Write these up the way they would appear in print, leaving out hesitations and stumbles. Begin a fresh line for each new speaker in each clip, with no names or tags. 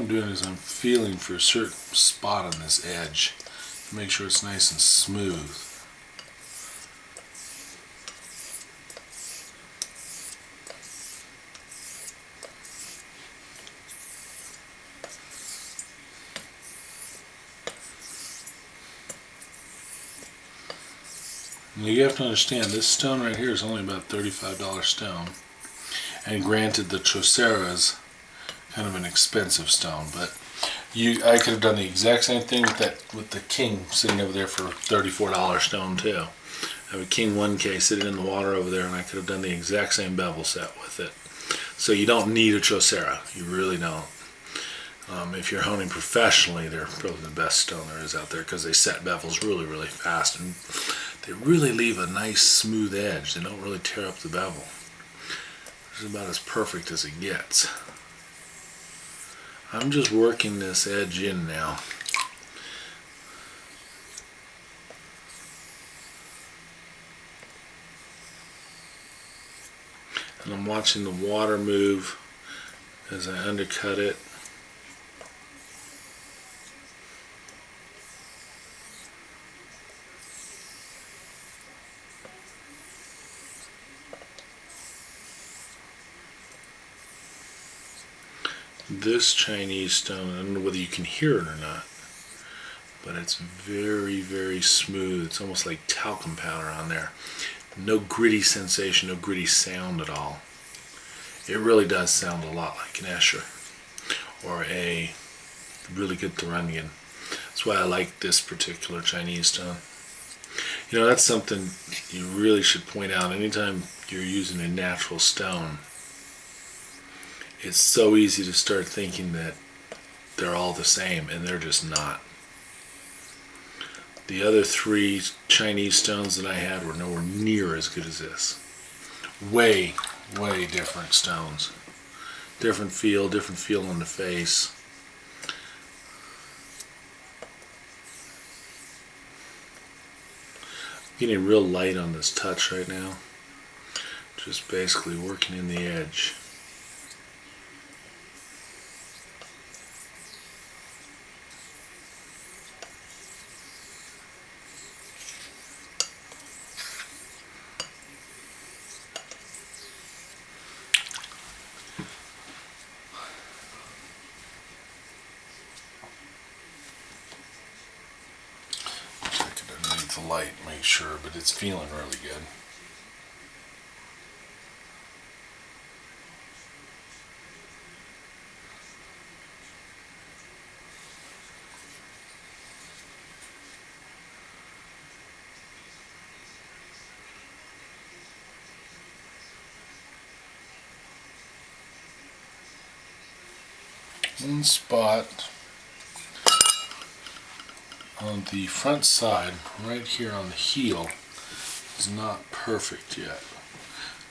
I'm doing is I'm feeling for a certain spot on this edge to make sure it's nice and smooth. And you have to understand, this stone right here is only about $35 stone. And granted, the Chaucera is kind of an expensive stone, but I could have done the exact same thing with the King sitting over there for $34 stone too. I have a King 1K sitting in the water over there, and I could have done the exact same bevel set with it. So you don't need a Chaucera, you really don't. If you're honing professionally, they're probably the best stone there is out there because they set bevels really, really fast, and they really leave a nice smooth edge. They don't really tear up the bevel. It's about as perfect as it gets. I'm just working this edge in now. And I'm watching the water move as I undercut it. This Chinese stone, I don't know whether you can hear it or not, but it's very, very smooth. It's almost like talcum powder on there. No gritty sensation, no gritty sound at all. It really does sound a lot like an Escher or a really good Thuringian. That's why I like this particular Chinese stone. You know, that's something you really should point out anytime you're using a natural stone. It's so easy to start thinking that they're all the same, and they're just not. The other three Chinese stones that I had were nowhere near as good as this. Way, way different stones. Different feel on the face. I'm getting real light on this touch right now. Just basically working in the edge. The light, make sure, but it's feeling really good. One spot on the front side, right here on the heel, is not perfect yet.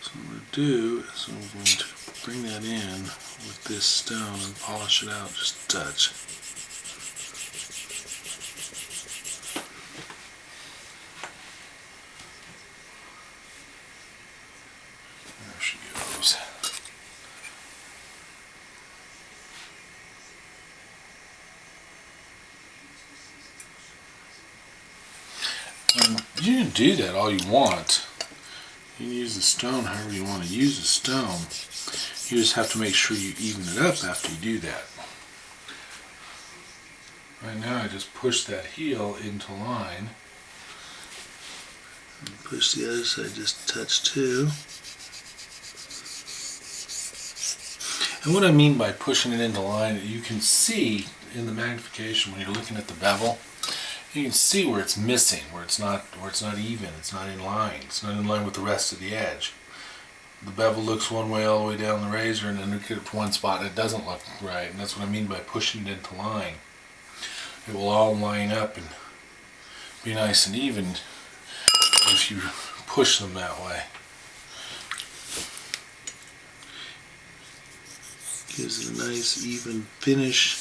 So what I'm going to do is I'm going to bring that in with this stone and polish it out just a touch. There she goes. You can do that all you want. You can use the stone however you want to use the stone. You just have to make sure you even it up after you do that. Right now I just push that heel into line. And push the other side just a touch too. And what I mean by pushing it into line, you can see in the magnification when you're looking at the bevel, you can see where it's missing, where it's not even, it's not in line. It's not in line with the rest of the edge. The bevel looks one way all the way down the razor, and then look at one spot and it doesn't look right. And that's what I mean by pushing it into line. It will all line up and be nice and even if you push them that way. Gives it a nice even finish.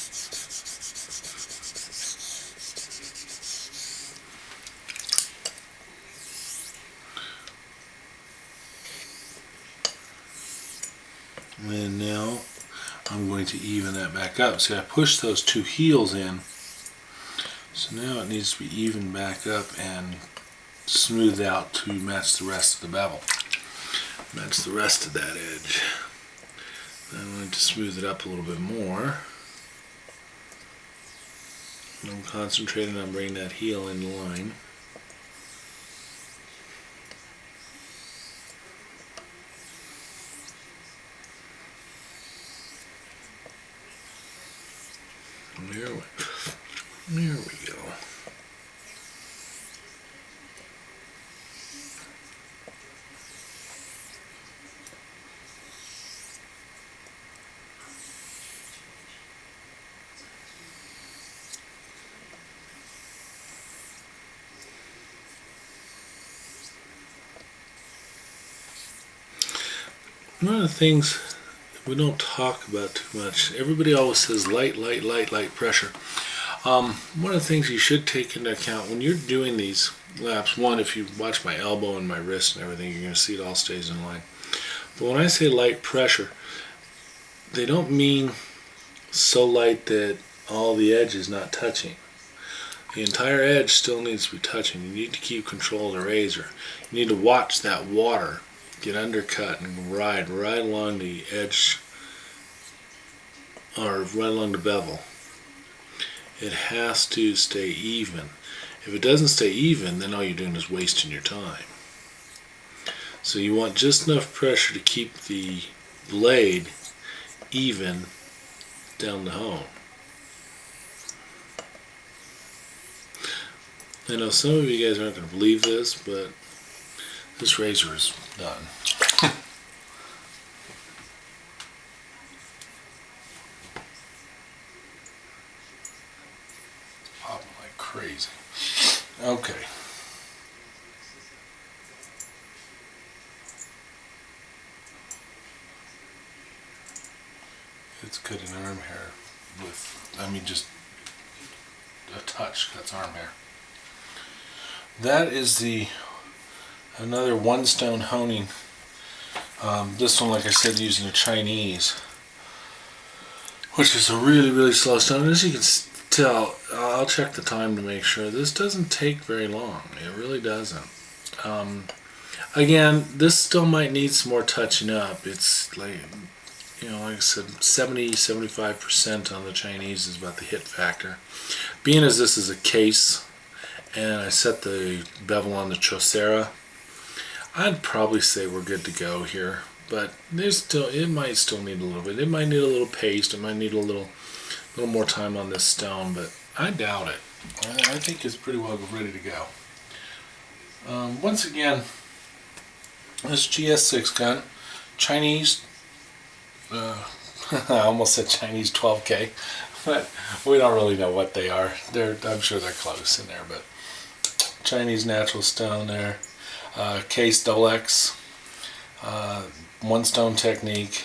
And now I'm going to even that back up. See, I pushed those two heels in, so now it needs to be evened back up and smoothed out to match the rest of the bevel. Match the rest of that edge. I'm going to smooth it up a little bit more. I'm concentrating on bringing that heel in line. There we go. One of the things we don't talk about too much, everybody always says light pressure. One of the things you should take into account when you're doing these laps, one, if you watch my elbow and my wrist and everything, you're going to see it all stays in line. But when I say light pressure, they don't mean so light that all the edge is not touching. The entire edge still needs to be touching. You need to keep control of the razor. You need to watch that water get undercut and ride right along the edge, or right along the bevel. It has to stay even. If it doesn't stay even, then all you're doing is wasting your time. So you want just enough pressure to keep the blade even down the hone. I know some of you guys aren't going to believe this, but this razor is done. Popping like crazy. Okay. It's cutting arm hair with, I mean, just a touch cuts arm hair. That is another one stone honing. This one, like I said, using a Chinese, which is a really slow stone. As you can tell, I'll check the time to make sure. This doesn't take very long. It really doesn't. Again, this still might need some more touching up. It's like, like I said, 70-75% on the Chinese is about the hit factor. Being as this is a case, and I set the bevel on the Chaucera, I'd probably say we're good to go here. But it might still need a little bit. It might need a little paste. It might need a little more time on this stone, but I doubt it. I think it's pretty well ready to go. Once again, this GS6 Chinese. I almost said Chinese 12K, but we don't really know what they are. I'm sure they're close in there, but Chinese natural stone there. Case XX, one stone technique.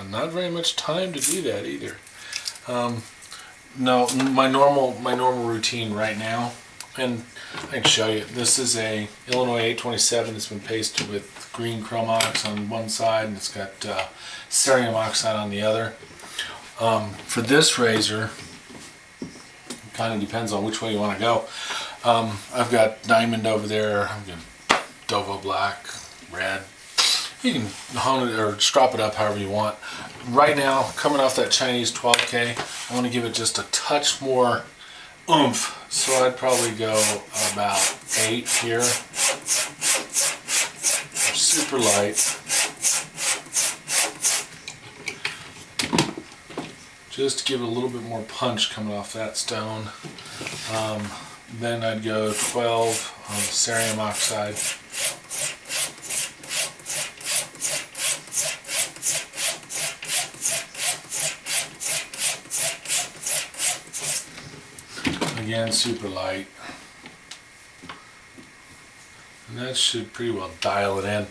Not very much time to do that either. No, my normal routine right now, and I can show you. This is a Illinois 827 that's been pasted with green Chromox on one side, and it's got cerium oxide on the other. For this razor, it kind of depends on which way you want to go. I've got diamond over there. I've got Dovo black, red. You can hone it or strop it up however you want. Right now, coming off that Chinese 12K, I want to give it just a touch more oomph. So I'd probably go about 8 here. Super light. Just to give it a little bit more punch coming off that stone. Then I'd go 12 on cerium oxide. Again, super light. And that should pretty well dial it in.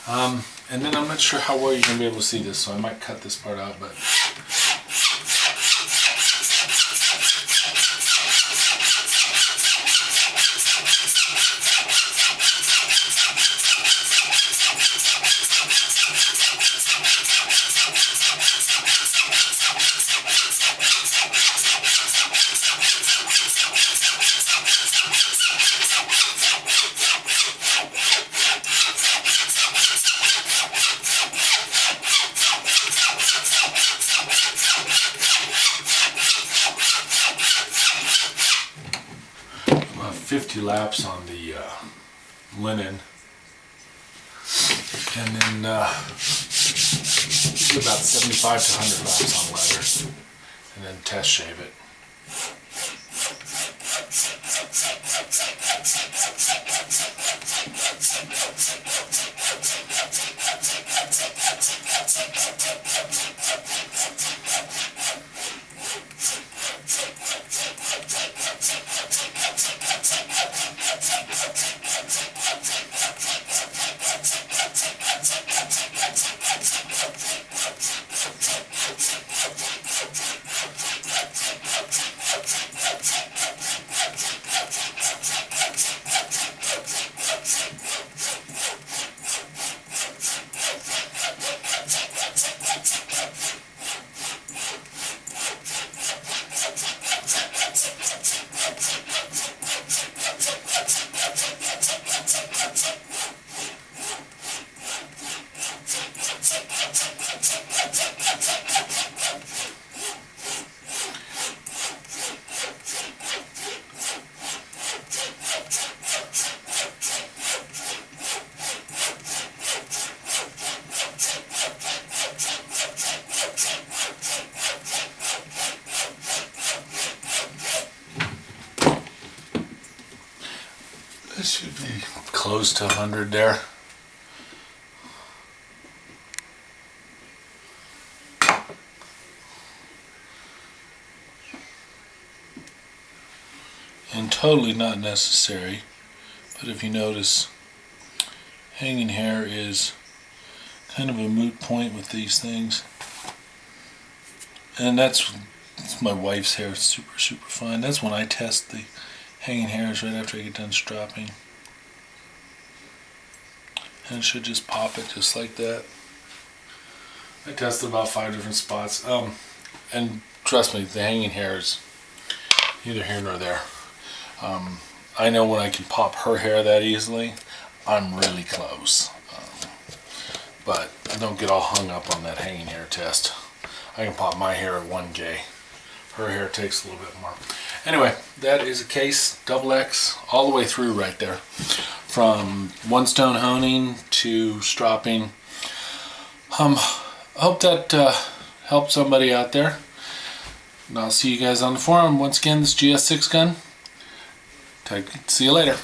And then I'm not sure how well you're going to be able to see this, so I might cut this part out, but 50 laps on the linen, and then do about 75 to 100 laps on leather, and then test shave it. This should be close to 100 there. And totally not necessary, but if you notice, hanging hair is kind of a moot point with these things. And that's my wife's hair. It's super fine. That's when I test the hanging hairs, right after I get done stropping. And it should just pop it just like that. I tested about 5 different spots. And trust me, the hanging hair is neither here nor there. I know when I can pop her hair that easily, I'm really close. But don't get all hung up on that hanging hair test. I can pop my hair at 1K. Her hair takes a little bit more. Anyway, that is a case, double X, all the way through right there. From one stone honing to stropping. Hope that helped somebody out there. And I'll see you guys on the forum. Once again, this GS6 gun. See you later.